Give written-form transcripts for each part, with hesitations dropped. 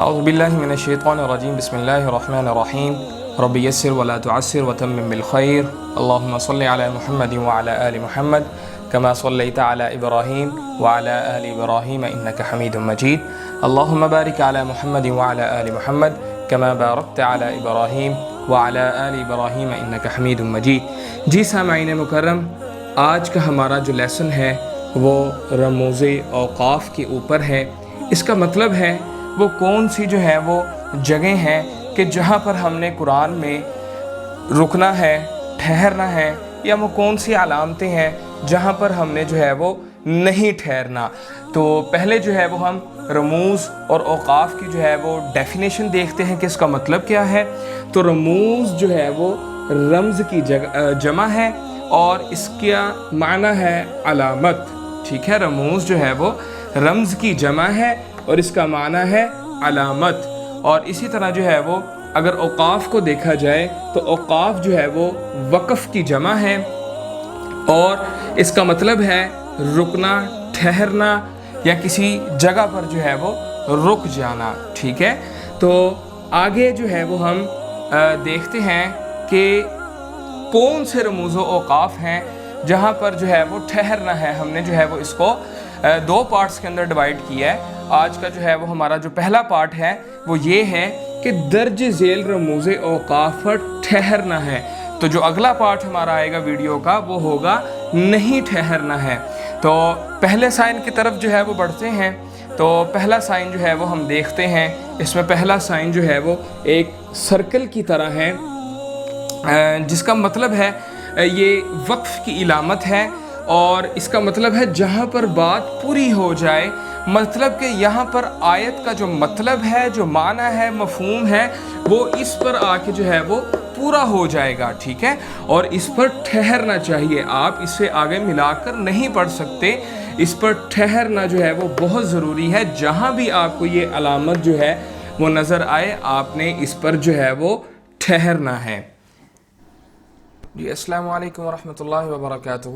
اعوذ باللہ من الشیطان الرجیم بسم اللہ الرحمن الرحیم رب یسر ولا تعسر وتمم بالخیر اللہم صلی علی محمد وعلی آل محمد كما صلیت علی ابراہیم وعلی آل ابراہیم انک حمید مجید اللہم بارک علی محمد وعلی آل محمد كما بارکت علی ابراہیم وعلی آل ابراہیم انک حمید مجید۔ جی سامعین مکرم، آج کا ہمارا جو لیسن ہے وہ رموز اوقاف کے اوپر ہے۔ اس کا مطلب ہے وہ کون سی جو ہے وہ جگہیں ہیں کہ جہاں پر ہم نے قرآن میں رکنا ہے، ٹھہرنا ہے، یا وہ کون سی علامتیں ہیں جہاں پر ہم نے جو ہے وہ نہیں ٹھہرنا۔ تو پہلے جو ہے وہ ہم رموز اور اوقاف کی جو ہے وہ ڈیفینیشن دیکھتے ہیں کہ اس کا مطلب کیا ہے۔ تو رموز جو ہے وہ رمز کی جمع ہے اور اس کا معنی ہے علامت، ٹھیک ہے۔ رموز جو ہے وہ رمز کی جمع ہے اور اس کا معنی ہے علامت۔ اور اسی طرح جو ہے وہ اگر اوقاف کو دیکھا جائے تو اوقاف جو ہے وہ وقف کی جمع ہے اور اس کا مطلب ہے رکنا، ٹھہرنا یا کسی جگہ پر جو ہے وہ رک جانا، ٹھیک ہے۔ تو آگے جو ہے وہ ہم دیکھتے ہیں کہ کون سے رموز و اوقاف ہیں جہاں پر جو ہے وہ ٹھہرنا ہے۔ ہم نے جو ہے وہ اس کو دو پارٹس کے اندر ڈیوائیڈ کیا ہے۔ آج کا جو ہے وہ ہمارا جو پہلا پارٹ ہے وہ یہ ہے کہ درج ذیل رموز اوقاف پر ٹھہرنا ہے۔ تو جو اگلا پارٹ ہمارا آئے گا ویڈیو کا وہ ہوگا نہیں ٹھہرنا ہے۔ تو پہلے سائن کی طرف جو ہے وہ بڑھتے ہیں۔ تو پہلا سائن جو ہے وہ ہم دیکھتے ہیں۔ اس میں پہلا سائن جو ہے وہ ایک سرکل کی طرح ہے، جس کا مطلب ہے یہ وقف کی علامت ہے اور اس کا مطلب ہے جہاں پر بات پوری ہو جائے، مطلب کہ یہاں پر آیت کا جو مطلب ہے، جو معنی ہے، مفہوم ہے، وہ اس پر آ کے جو ہے وہ پورا ہو جائے گا، ٹھیک ہے۔ اور اس پر ٹھہرنا چاہیے، آپ اس سے آگے ملا کر نہیں پڑھ سکتے۔ اس پر ٹھہرنا جو ہے وہ بہت ضروری ہے۔ جہاں بھی آپ کو یہ علامت جو ہے وہ نظر آئے، آپ نے اس پر جو ہے وہ ٹھہرنا ہے۔ جی السلام علیکم ورحمۃ اللہ وبرکاتہ۔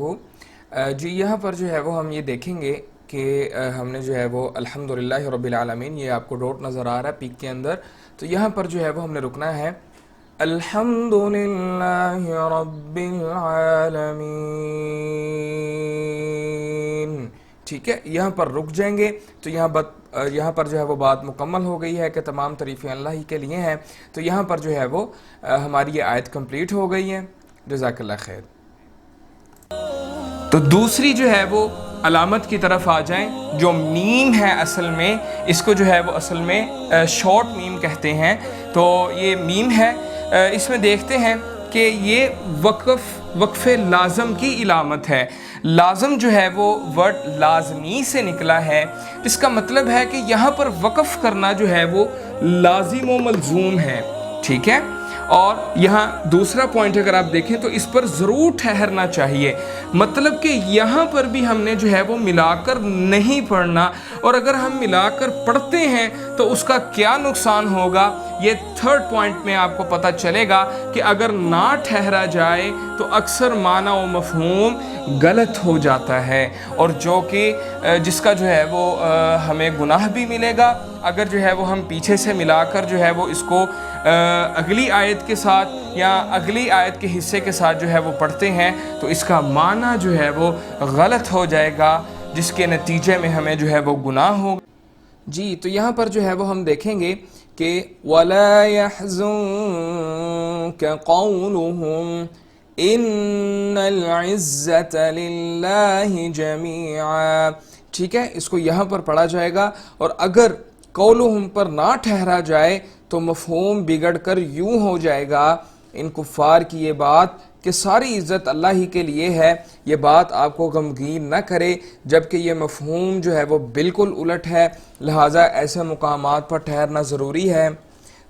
جی یہاں پر جو ہے وہ ہم یہ دیکھیں گے کہ ہم نے جو ہے وہ الحمدللہ رب العالمین، یہ آپ کو ڈاٹ نظر آ رہا ہے پیک کے اندر، تو یہاں پر جو ہے وہ ہم نے رکنا ہے الحمدللہ رب العالمین، ٹھیک ہے۔ یہاں پر رک جائیں گے تو یہاں پر جو ہے وہ بات مکمل ہو گئی ہے کہ تمام تعریفیں اللہ ہی کے لیے ہیں۔ تو یہاں پر جو ہے وہ ہماری یہ آیت کمپلیٹ ہو گئی ہے۔ جزاک اللہ خیر۔ تو دوسری جو ہے وہ علامت کی طرف آ جائیں، جو میم ہے، اصل میں اس کو جو ہے وہ اصل میں شارٹ میم کہتے ہیں۔ تو یہ میم ہے، اس میں دیکھتے ہیں کہ یہ وقف لازم کی علامت ہے۔ لازم جو ہے وہ ورڈ لازمی سے نکلا ہے، اس کا مطلب ہے کہ یہاں پر وقف کرنا جو ہے وہ لازم و ملزوم ہے، ٹھیک ہے۔ اور یہاں دوسرا پوائنٹ اگر آپ دیکھیں تو اس پر ضرور ٹھہرنا چاہیے، مطلب کہ یہاں پر بھی ہم نے جو ہے وہ ملا کر نہیں پڑھنا، اور اگر ہم ملا کر پڑھتے ہیں تو اس کا کیا نقصان ہوگا یہ تھرڈ پوائنٹ میں آپ کو پتہ چلے گا کہ اگر نہ ٹھہرا جائے تو اکثر معنی و مفہوم غلط ہو جاتا ہے، اور جو کہ جس کا جو ہے وہ ہمیں گناہ بھی ملے گا اگر جو ہے وہ ہم پیچھے سے ملا کر جو ہے وہ اس کو اگلی آیت کے ساتھ یا اگلی آیت کے حصے کے ساتھ جو ہے وہ پڑھتے ہیں تو اس کا معنی جو ہے وہ غلط ہو جائے گا، جس کے نتیجے میں ہمیں جو ہے وہ گناہ ہوگا۔ جی تو یہاں پر جو ہے وہ ہم دیکھیں گے کہ وَلَا يَحْزُنكَ قَوْلُهُمْ إِنَّ الْعِزَّةَ لِلَّهِ جَمِيعًا، ٹھیک ہے۔ اس کو یہاں پر پڑھا جائے گا، اور اگر قولہم پر نہ ٹھہرا جائے تو مفہوم بگڑ کر یوں ہو جائے گا ان کفار کی یہ بات کہ ساری عزت اللہ ہی کے لیے ہے۔ یہ بات آپ کو غمگین نہ کرے، جبکہ یہ مفہوم جو ہے وہ بالکل الٹ ہے، لہٰذا ایسے مقامات پر ٹھہرنا ضروری ہے۔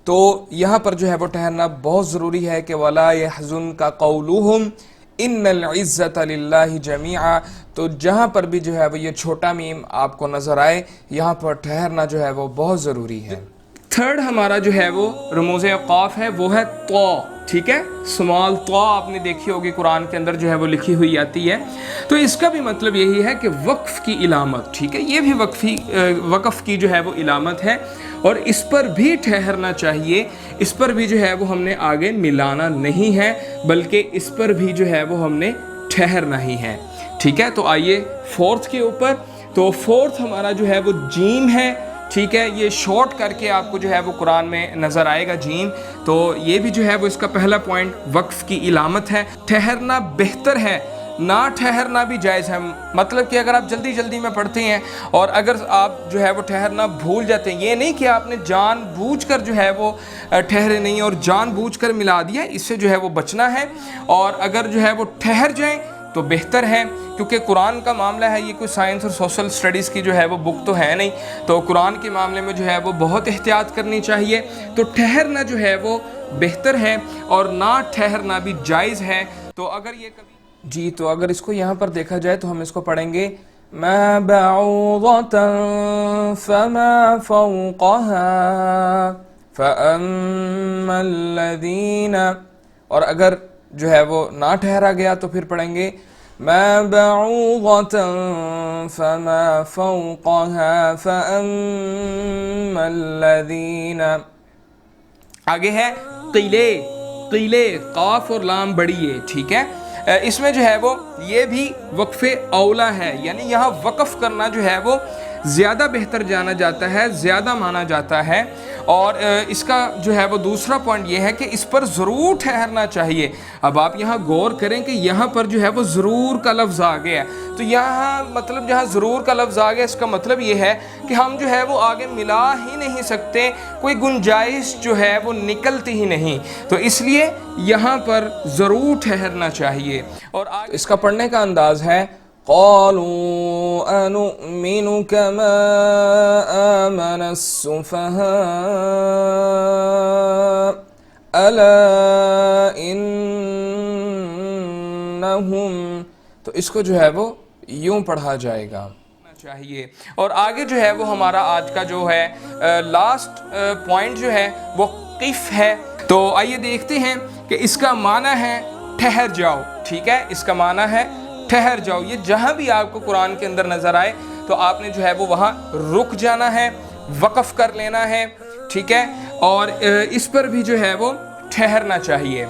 تو یہاں پر جو ہے وہ ٹھہرنا بہت ضروری ہے کہ وَلَا يَحْزُنكَ قَوْلُهُمْ إِنَّ الْعِزَّةَ لِلَّهِ جَمِيعًا۔ تو جہاں پر بھی جو ہے وہ یہ چھوٹا میم آپ کو نظر آئے، یہاں پر ٹھہرنا جو ہے وہ بہت ضروری ہے۔ تھرڈ ہمارا جو ہے وہ رموز اوقاف ہے، وہ ہے طا، ٹھیک ہے، اسمال طا آپ نے دیکھی ہوگی قرآن کے اندر جو ہے وہ لکھی ہوئی آتی ہے. تو اس کا بھی مطلب یہی ہے کہ وقف کی علامت، ٹھیک ہے، یہ بھی وقف کی جو ہے وہ علامت ہے، اور اس پر بھی ٹھہرنا چاہیے، اس پر بھی جو ہے وہ ہم نے آگے ملانا نہیں ہے، بلکہ اس پر بھی جو ہے وہ ہم نے ٹھہرنا ہی ہے. ٹھیک ہے، تو آئیے فورتھ کے اوپر. تو فورتھ ہمارا جو ہے وہ جیم ہے. ٹھیک ہے، یہ شارٹ کر کے آپ کو جو ہے وہ قرآن میں نظر آئے گا جیم. تو یہ بھی جو ہے وہ اس کا پہلا پوائنٹ وقف کی علامت ہے. ٹھہرنا بہتر ہے، نہ ٹھہرنا بھی جائز ہے. مطلب کہ اگر آپ جلدی جلدی میں پڑھتے ہیں اور اگر آپ جو ہے وہ ٹھہرنا بھول جاتے ہیں، یہ نہیں کہ آپ نے جان بوجھ کر جو ہے وہ ٹھہرے نہیں اور جان بوجھ کر ملا دیا، اس سے جو ہے وہ بچنا ہے. اور اگر جو ہے وہ ٹھہر جائیں تو بہتر ہے، کیونکہ قرآن کا معاملہ ہے، یہ کوئی سائنس اور سوشل اسٹڈیز کی جو ہے وہ بک تو ہے نہیں. تو قرآن کے معاملے میں جو ہے وہ بہت احتیاط کرنی چاہیے. تو ٹھہرنا جو ہے وہ بہتر ہے اور نہ ٹھہرنا بھی جائز ہے. تو اگر یہ کبھی تو اگر اس کو یہاں پر دیکھا جائے تو ہم اس کو پڑھیں گے ما بعوضة فما فوقها فأما الذين، اور اگر جو ہے وہ نہ ٹھہرا گیا تو پھر پڑھیں گے ما بعوضة فما فوقها فأما الذين. آگے ہے قیلے، قاف اور لام بڑی ہے. ٹھیک ہے، اس میں جو ہے وہ یہ بھی وقف اولا ہے، یعنی یہاں وقف کرنا جو ہے وہ زیادہ بہتر جانا جاتا ہے، زیادہ مانا جاتا ہے. اور اس کا جو ہے وہ دوسرا پوائنٹ یہ ہے کہ اس پر ضرور ٹھہرنا چاہیے. اب آپ یہاں غور کریں کہ یہاں پر جو ہے وہ ضرور کا لفظ آ گیا. تو یہاں مطلب جہاں ضرور کا لفظ آ گیا، اس کا مطلب یہ ہے کہ ہم جو ہے وہ آگے ملا ہی نہیں سکتے، کوئی گنجائش جو ہے وہ نکلتی ہی نہیں. تو اس لیے یہاں پر ضرور ٹھہرنا چاہیے. اور اس کا پڑھنے کا انداز ہے قالوا انؤمن كما آمن السفهاء الا انهم. تو اس کو جو ہے وہ یوں پڑھا جائے گا چاہیے. اور آگے جو ہے وہ ہمارا آج کا جو ہے لاسٹ پوائنٹ جو ہے وہ قف ہے. تو آئیے دیکھتے ہیں کہ اس کا معنی ہے ٹھہر جاؤ. ٹھیک ہے، اس کا معنی ہے ٹھہر جاؤ. یہ جہاں بھی آپ کو قرآن کے اندر نظر آئے تو آپ نے جو ہے وہ وہاں رک جانا ہے، وقف کر لینا ہے. ٹھیک ہے، اور اس پر بھی جو ہے وہ ٹھہرنا چاہیے.